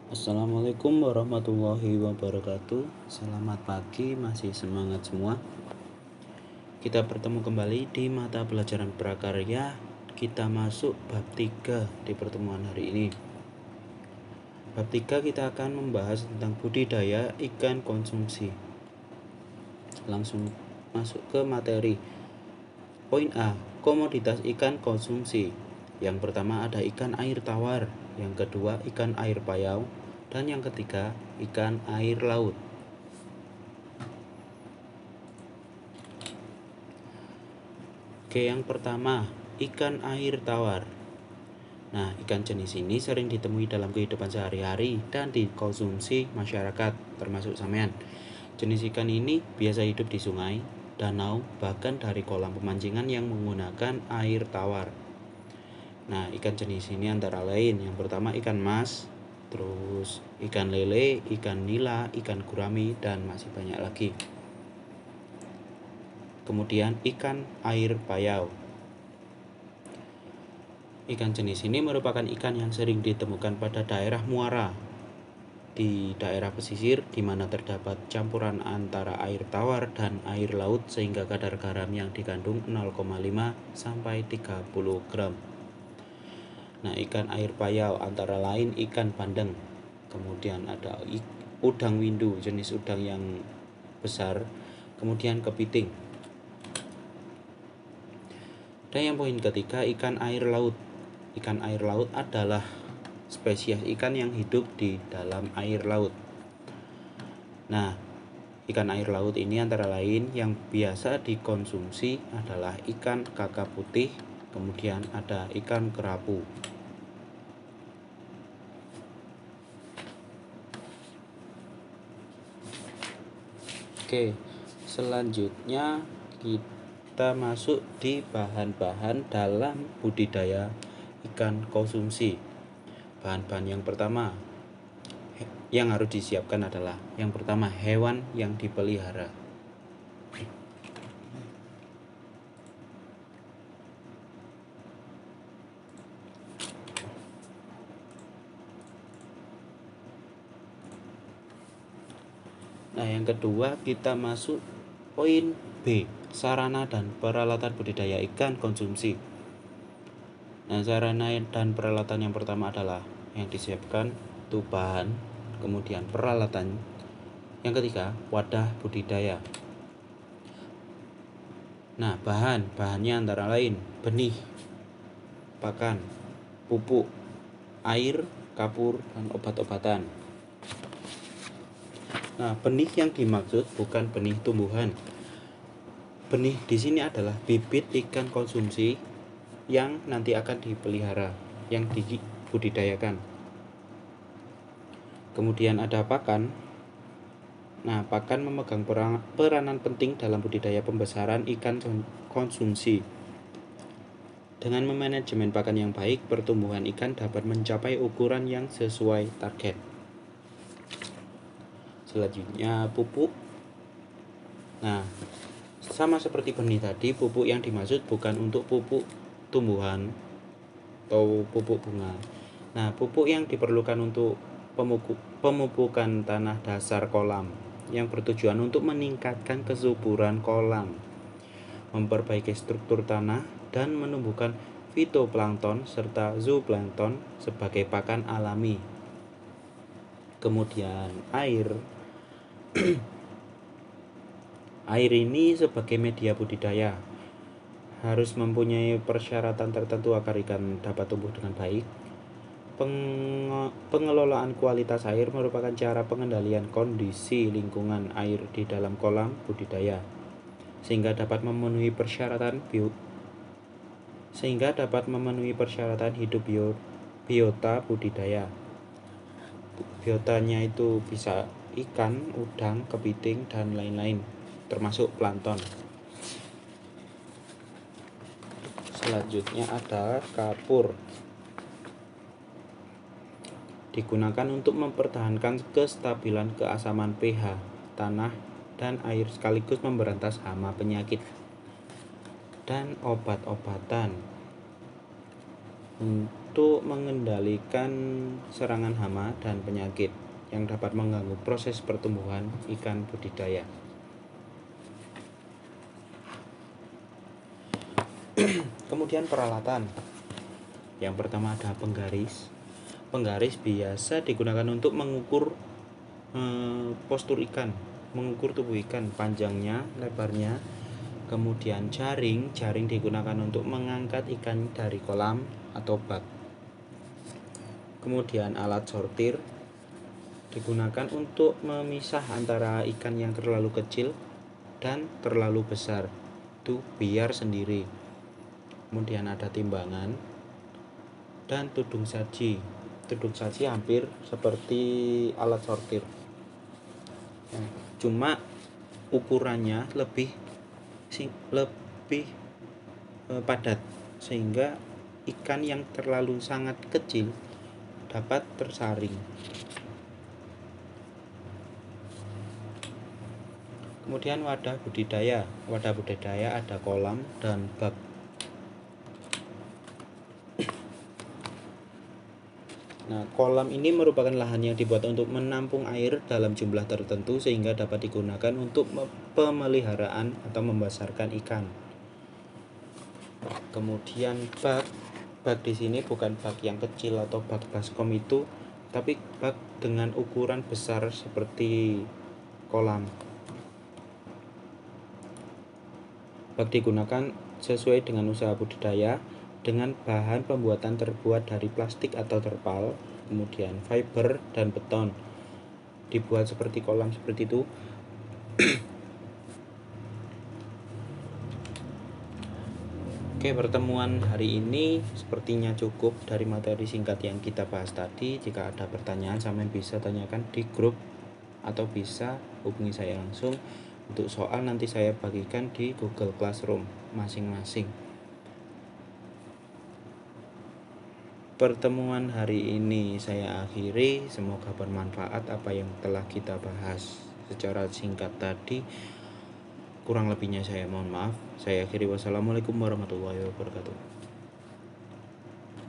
Assalamualaikum warahmatullahi wabarakatuh. Selamat pagi, masih semangat semua. Kita bertemu kembali di mata pelajaran prakarya. Kita masuk bab 3 di pertemuan hari ini. Bab 3 kita akan membahas tentang budidaya ikan konsumsi. Langsung masuk ke materi. Poin A, komoditas ikan konsumsi. Yang pertama ada ikan air tawar, yang kedua ikan air payau, dan yang ketiga ikan air laut. Oke, yang pertama ikan air tawar. Nah, ikan jenis ini sering ditemui dalam kehidupan sehari-hari dan dikonsumsi masyarakat, termasuk sampean. Jenis ikan ini biasa hidup di sungai, danau, bahkan dari kolam pemancingan yang menggunakan air tawar. Nah, ikan jenis ini antara lain yang pertama ikan mas, terus ikan lele, ikan nila, ikan gurami, dan masih banyak lagi. Kemudian ikan air payau. Ikan jenis ini merupakan ikan yang sering ditemukan pada daerah muara di daerah pesisir di mana terdapat campuran antara air tawar dan air laut sehingga kadar garam yang dikandung 0,5 sampai 30 gram. Nah, ikan air payau antara lain ikan bandeng. Kemudian ada udang windu, jenis udang yang besar. Kemudian kepiting. Dan yang poin ketiga ikan air laut. Ikan air laut adalah spesies ikan yang hidup di dalam air laut. Nah, ikan air laut ini antara lain yang biasa dikonsumsi adalah ikan kakap putih, kemudian ada ikan kerapu. Oke, selanjutnya kita masuk di bahan-bahan dalam budidaya ikan konsumsi. Bahan-bahan yang pertama yang harus disiapkan adalah yang pertama hewan yang dipelihara. Nah, yang kedua kita masuk poin B, sarana dan peralatan budidaya ikan konsumsi. Nah, sarana dan peralatan yang pertama adalah yang disiapkan itu bahan, kemudian peralatan. Yang ketiga, wadah budidaya. Nah, bahannya antara lain benih, pakan, pupuk, air, kapur, dan obat-obatan. Nah, benih yang dimaksud bukan benih tumbuhan. Benih di sini adalah bibit ikan konsumsi yang nanti akan dipelihara, yang dibudidayakan. Kemudian ada pakan. Nah, pakan memegang peranan penting dalam budidaya pembesaran ikan konsumsi. Dengan memanajemen pakan yang baik, pertumbuhan ikan dapat mencapai ukuran yang sesuai target. Selanjutnya pupuk. Nah, sama seperti benih tadi, pupuk yang dimaksud bukan untuk pupuk tumbuhan atau pupuk bunga. Nah, pupuk yang diperlukan untuk pemupukan tanah dasar kolam yang bertujuan untuk meningkatkan kesuburan kolam, memperbaiki struktur tanah, dan menumbuhkan fitoplankton serta zooplankton sebagai pakan alami. Kemudian air. Air ini sebagai media budidaya harus mempunyai persyaratan tertentu agar ikan dapat tumbuh dengan baik. Pengelolaan kualitas air merupakan cara pengendalian kondisi lingkungan air di dalam kolam budidaya sehingga dapat memenuhi persyaratan hidup biota budidaya. Biotanya itu bisa ikan, udang, kepiting, dan lain-lain, termasuk plankton. Selanjutnya ada kapur. Digunakan untuk mempertahankan kestabilan keasaman pH tanah dan air sekaligus memberantas hama penyakit. Dan obat-obatan. Untuk untuk mengendalikan serangan hama dan penyakit yang dapat mengganggu proses pertumbuhan ikan budidaya. Kemudian peralatan. Yang pertama ada penggaris. Penggaris biasa digunakan untuk mengukur postur ikan, mengukur tubuh ikan, panjangnya, lebarnya. Kemudian jaring digunakan untuk mengangkat ikan dari kolam atau bak. Kemudian alat sortir digunakan untuk memisah antara ikan yang terlalu kecil dan terlalu besar, itu biar sendiri. Kemudian ada timbangan dan tudung saji. Tudung saji hampir seperti alat sortir, cuma ukurannya lebih padat, sehingga ikan yang terlalu sangat kecil dapat tersaring. Kemudian wadah budidaya ada kolam dan bak. Nah, kolam ini merupakan lahan yang dibuat untuk menampung air dalam jumlah tertentu sehingga dapat digunakan untuk pemeliharaan atau membesarkan ikan. Kemudian bak di sini bukan bak yang kecil atau bak baskom itu, tapi bak dengan ukuran besar seperti kolam. Bak digunakan sesuai dengan usaha budidaya dengan bahan pembuatan terbuat dari plastik atau terpal, kemudian fiber dan beton. Dibuat seperti kolam seperti itu. Oke, pertemuan hari ini sepertinya cukup dari materi singkat yang kita bahas tadi. Jika ada pertanyaan, sampean bisa tanyakan di grup atau bisa hubungi saya langsung. Untuk soal nanti saya bagikan di Google Classroom masing-masing. Pertemuan hari ini saya akhiri, semoga bermanfaat apa yang telah kita bahas secara singkat tadi. Kurang lebihnya saya mohon maaf. Saya akhiri, wassalamualaikum warahmatullahi wabarakatuh.